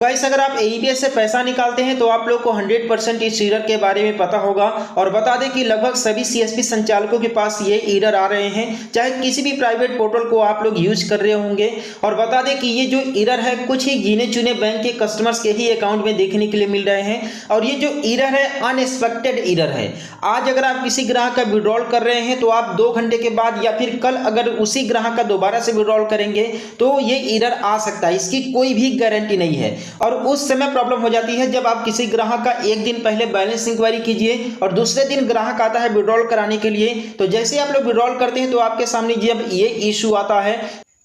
Guys, अगर आप AEPS से पैसा निकालते हैं तो आप लोग को 100% इस एरर के बारे में पता होगा। और बता दें कि लगभग सभी सीएसपी संचालकों के पास ये एरर आ रहे हैं, चाहे किसी भी प्राइवेट पोर्टल को आप लोग यूज कर रहे होंगे। और बता दें कि ये जो एरर है कुछ ही गिने चुने बैंक के कस्टमर्स के ही अकाउंट में देखने के लिए मिल रहे हैं। और ये जो एरर है अनएक्सपेक्टेड एरर है। आज अगर आप किसी ग्राहक का विड्रॉल कर रहे हैं तो आप 2 घंटे के बाद या फिर कल अगर उसी ग्राहक का दोबारा से विड्रॉल करेंगे तो ये एरर आ सकता है, इसकी कोई भी गारंटी नहीं है। और उस समय प्रॉब्लम हो जाती है जब आप किसी ग्राहक का एक दिन पहले बैलेंस इंक्वायरी कीजिए और दूसरे दिन ग्राहक आता है विड्रॉल कराने के लिए। तो जैसे आप लोग विड्रॉल करते हैं तो आपके सामने जब ये इशू आता है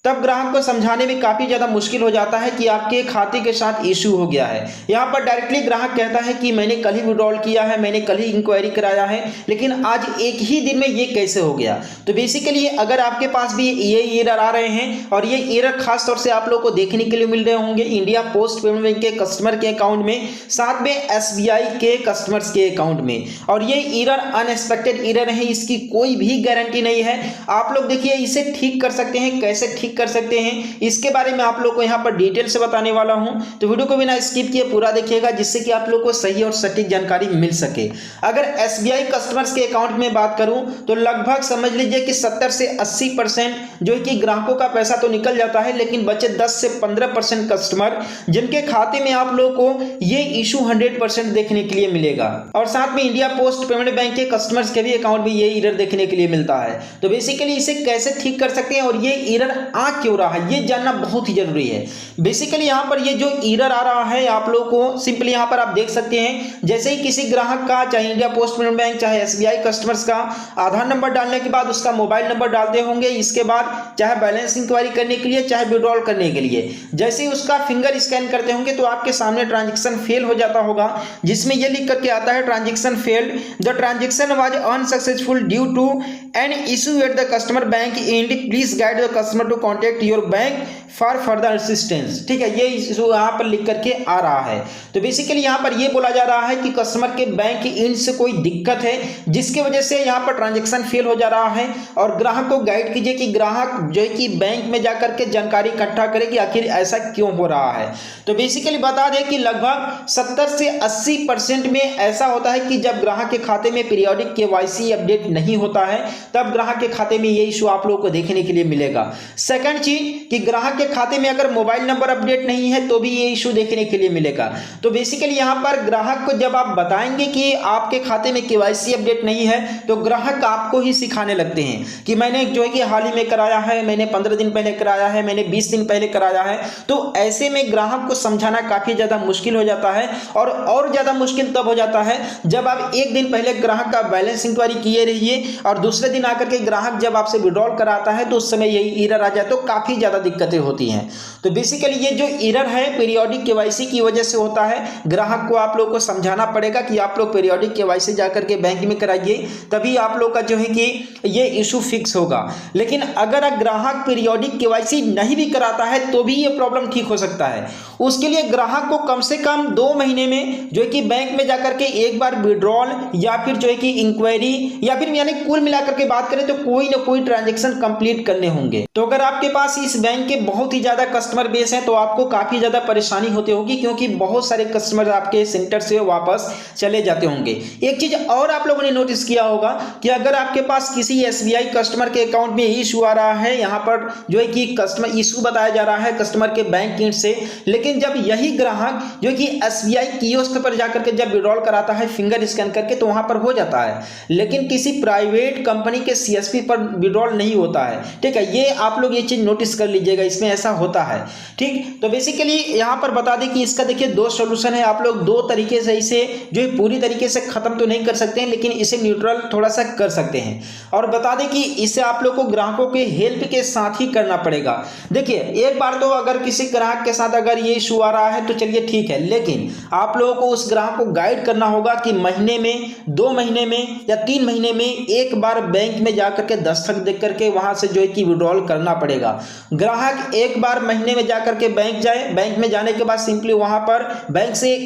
तब ग्राहक को समझाने में काफ़ी ज़्यादा मुश्किल हो जाता है कि आपके खाते के साथ इशू हो गया है। यहाँ पर डायरेक्टली ग्राहक कहता है कि मैंने कल ही विड्रॉल किया है, मैंने कल ही इंक्वायरी कराया है, लेकिन आज एक ही दिन में ये कैसे हो गया। तो बेसिकली अगर आपके पास भी ये एरर आ रहे हैं और ये एरर खास तौर से आप लोग को देखने के लिए मिल रहे होंगे इंडिया पोस्ट पेमेंट बैंक के कस्टमर के अकाउंट में, साथ में एसबीआई के कस्टमर्स के अकाउंट में, और ये एरर अनएक्सपेक्टेड एरर है, इसकी कोई भी गारंटी नहीं है। आप लोग देखिए इसे ठीक कर सकते हैं, कैसे ठीक कर सकते हैं इसके बारे में आप लोग को यहां पर डिटेल से बताने वाला हूं। तो वीडियो को बिना स्किप किए पूरा देखिएगा जिससे कि आप लोग को सही और सटीक जानकारी मिल सके। अगर एसबीआई कस्टमर्स के अकाउंट में बात करूं तो लगभग समझ लीजिए कि 70 से 80% जो है कि ग्राहकों का पैसा तो निकल जाता है, लेकिन बचे 10 से 15% कस्टमर जिनके खाते में आप लोग को ये इशू 100% देखने के लिए मिलेगा। और साथ में इंडिया पोस्ट पेमेंट बैंक के कस्टमर्स के भी अकाउंट में ये एरर देखने के लिए मिलता है। तो बेसिकली इसे कैसे ठीक कर सकते हैं और ये एरर आ क्यों रहा है ये जानना बहुत ही जरूरी है। बेसिकली यहां पर ये जो एरर आ रहा है आप लोगों को सिंपली यहां पर आप देख सकते हैं, जैसे ही किसी ग्राहक का चाहे इंडिया पोस्ट पेमेंट बैंक चाहे एसबीआई कस्टमर्स का आधार नंबर डालने के बाद उसका मोबाइल नंबर डालते होंगे, इसके बाद चाहे बैलेंस इंक्वायरी करने के लिए चाहे विड्रॉल करने के लिए जैसे ही उसका फिंगर स्कैन करते होंगे तो आपके सामने ट्रांजेक्शन फेल हो जाता होगा, जिसमें यह लिख करके आता है transaction failed, the transaction was unsuccessful due to an issue at the customer bank and please guide the customer to contact your bank for further assistance. ठीक है, ये इशू यहाँ पर लिख करके आ रहा है। तो बेसिकली यहाँ पर ये बोला जा रहा है कि कस्टमर के बैंक के एंड से कोई दिक्कत है जिसकी वजह से यहाँ पर ट्रांजैक्शन फेल हो जा रहा है। और ग्राहक को गाइड कीजिए कि ग्राहक जो है कि बैंक में जाकर के जानकारी इकट्ठा करे कि आखिर ऐसा क्यों हो रहा है। तो बेसिकली बता दें कि लगभग 70 से 80% में ऐसा होता है कि जब ग्राहक के खाते में पीरियोडिक केवाईसी अपडेट नहीं होता है तब ग्राहक के खाते में ये इशू आप लोगों को देखने के लिए मिलेगा। सेकंड चीज कि ग्राहक के खाते में अगर मोबाइल नंबर अपडेट नहीं है तो भी ये इशू देखने के लिए मिलेगा। तो बेसिकली यहां पर ग्राहक को जब आप बताएंगे कि आपके खाते में केवाईसी अपडेट नहीं है तो ग्राहक आपको ही सिखाने लगते हैं कि मैंने जो है कि हाल ही में कराया है, मैंने 15 दिन पहले कराया है, मैंने 20 दिन पहले कराया है। तो ऐसे में ग्राहक को समझाना काफी ज्यादा मुश्किल हो जाता है। और ज्यादा मुश्किल तब हो जाता है जब आप एक दिन पहले ग्राहक का बैलेंस इंक्वायरी किए रहिए और दूसरे दिन आकर के ग्राहक जब आपसे विड्रॉल कराता है तो उस समय यही एरर आ जाए तो काफी ज्यादा दिक्कतें होती हैं। तो बेसिकली ये जो एरर है पीरियोडिक केवाईसी की वजह से होता है। ग्राहक को आप लोग को समझाना पड़ेगा कि आप लोग पीरियोडिक केवाईसी जाकर के बैंक में कराइए, तभी आप लोग का जो है कि ये इशू फिक्स होगा। लेकिन अगर ग्राहक पीरियोडिक केवाईसी नहीं भी कराता है तो भी ये प्रॉब्लम ठीक हो सकता है। उसके लिए ग्राहक को कम से कम 2 महीने में जो है कि बैंक में जाकर के एक बार विड्रॉल या फिर जो है कि इंक्वायरी या फिर यानी कुल मिलाकर के बात करें तो कोई ना कोई ट्रांजैक्शन कंप्लीट करने होंगे। तो अगर आपके पास इस बैंक के बहुत ही ज्यादा कस्टमर बेस है तो आपको काफी ज्यादा परेशानी होती होगी, क्योंकि बहुत सारे कस्टमर आपके सेंटर से वापस चले जाते होंगे। एक चीज और आप लोगों ने नोटिस किया होगा कि अगर आपके पास किसी एसबीआई कस्टमर के अकाउंट में इशू आ रहा है, यहाँ पर जो है कि कस्टमर इशू बताया जा रहा है कस्टमर के बैंक एंड से, लेकिन जब यही ग्राहक जो कि एसबीआई कियोस्क पर जाकर के जब विड्रॉल कराता है फिंगर स्कैन करके तो वहां पर हो जाता है, लेकिन किसी प्राइवेट कंपनी के सीएसपी पर विड्रॉल नहीं होता है। ठीक है, ये आप लोग ये चीज नोटिस कर लीजिएगा, इसमें ऐसा होता है। ठीक, तो बेसिकली यहां पर बता दें कि इसका देखिए 2 सॉल्यूशन है। आप लोग 2 तरीके से इसे जो है पूरी तरीके से खत्म तो नहीं कर सकते हैं, लेकिन इसे न्यूट्रल थोड़ा सा कर सकते हैं। और बता दें कि इसे आप लोग को ग्राहकों के हेल्प के साथ ही करना पड़ेगा। देखिए एक बार तो अगर किसी ग्राहक के साथ अगर ये इशू आ रहा है तो चलिए ठीक है, लेकिन आप लोगों को उस ग्राहक को गाइड करना होगा कि महीने में 2 महीने में या 3 महीने में एक बार बैंक में जाकर के दस्तखत देख करके वहां से जो है कि विड्रॉल करना पड़ेगा। ग्राहक एक बार महीने में जाकर के बैंक जाए, बैंक में जाने के बाद सिंपली वहां पर बैंक से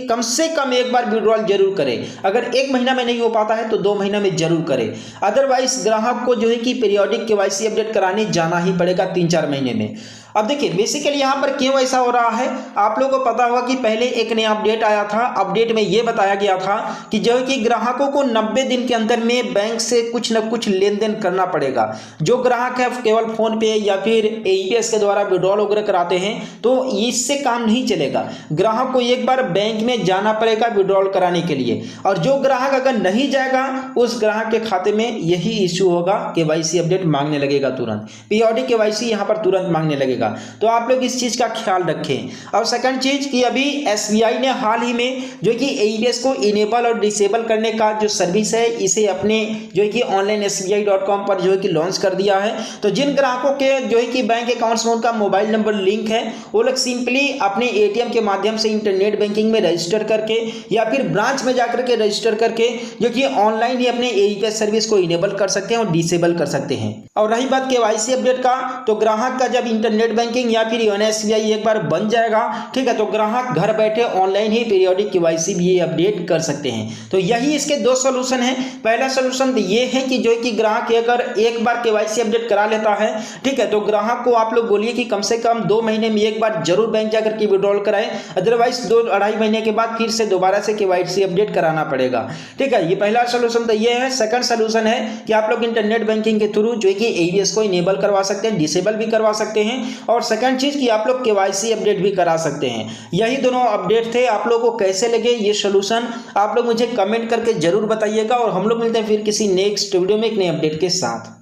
कम एक बार विड्रॉल जरूर करे। अगर 1 महीना में नहीं हो पाता है तो 2 महीना में जरूर करे। अदरवाइज ग्राहक को जो है कि पीरियोडिक केवाईसी अपडेट कराने जाना ही पड़ेगा 3-4 महीने में। अब देखिए बेसिकली यहाँ पर क्यों ऐसा हो रहा है, आप लोगों को पता होगा कि पहले एक नया अपडेट आया था। अपडेट में ये बताया गया था कि जो है कि ग्राहकों को 90 दिन के अंदर में बैंक से कुछ न कुछ लेन देन करना पड़ेगा। जो ग्राहक है केवल फोन पे या फिर एईपीएस के द्वारा विड्रॉल वगैरह कराते हैं तो इससे काम नहीं चलेगा। ग्राहक को एक बार बैंक में जाना पड़ेगा विड्रॉल कराने के लिए, और जो ग्राहक अगर नहीं जाएगा उस ग्राहक के खाते में यही इश्यू होगा, केवाईसी अपडेट मांगने लगेगा तुरंत, पीरियोडिक केवाईसी यहाँ पर तुरंत मांगने लगेगा। तो आप लोग इस चीज का ख्याल रखें। और सेकंड चीज कि अभी एसबीआई ने हाल ही में जो कि एईपीएस को इनेबल और डिसेबल करने का जो सर्विस है इसे अपने जो है कि ऑनलाइन sbi.com पर जो है कि लॉन्च कर दिया है। तो जिन ग्राहकों के जो है कि बैंक अकाउंट्स में उनका मोबाइल नंबर लिंक है वो लोग सिंपली अपने एटीएम के माध्यम से इंटरनेट बैंकिंग में रजिस्टर करके या फिर ब्रांच में जाकर के रजिस्टर करके जो कि ऑनलाइन ही अपने एईपीएस सर्विस को इनेबल कर सकते हैं और डिसेबल कर सकते हैं। और रही बात केवाईसी अपडेट का, तो ग्राहक का जब इंटरनेट बैंकिंग या फिर योनो एसबीआई एक बार बन जाएगा, ठीक है, तो ग्राहक घर बैठे ऑनलाइन ही पीरियोडिक केवाईसी भी ये अपडेट कर सकते हैं। तो यही इसके दो सोल्यूशन है। पहला सोल्यूशन तो ये है कि जो कि ग्राहक अगर एक बार केवाईसी अपडेट करा लेता है, ठीक है, तो ग्राहक को आप लोग बोलिए कि कम से कम 2 महीने में एक बार जरूर बैंक जाकर के विड्रॉल कराए, अदरवाइज 2-2.5 महीने के बाद फिर से दोबारा से केवाईसी अपडेट कराना पड़ेगा। ठीक है, ये पहला सोल्यूशन तो ये है। सेकंड सोल्यूशन है कि आप लोग इंटरनेट बैंकिंग के थ्रू जो कि एईपीएस को इनेबल करवा सकते हैं, डिसेबल भी करवा सकते हैं, और सेकंड चीज कि आप लोग केवाईसी अपडेट भी करा सकते हैं। यही दोनों अपडेट थे। आप लोगों को कैसे लगे ये सोल्यूशन आप लोग मुझे कमेंट करके जरूर बताइएगा, और हम लोग मिलते हैं फिर किसी नेक्स्ट वीडियो में एक नए अपडेट के साथ।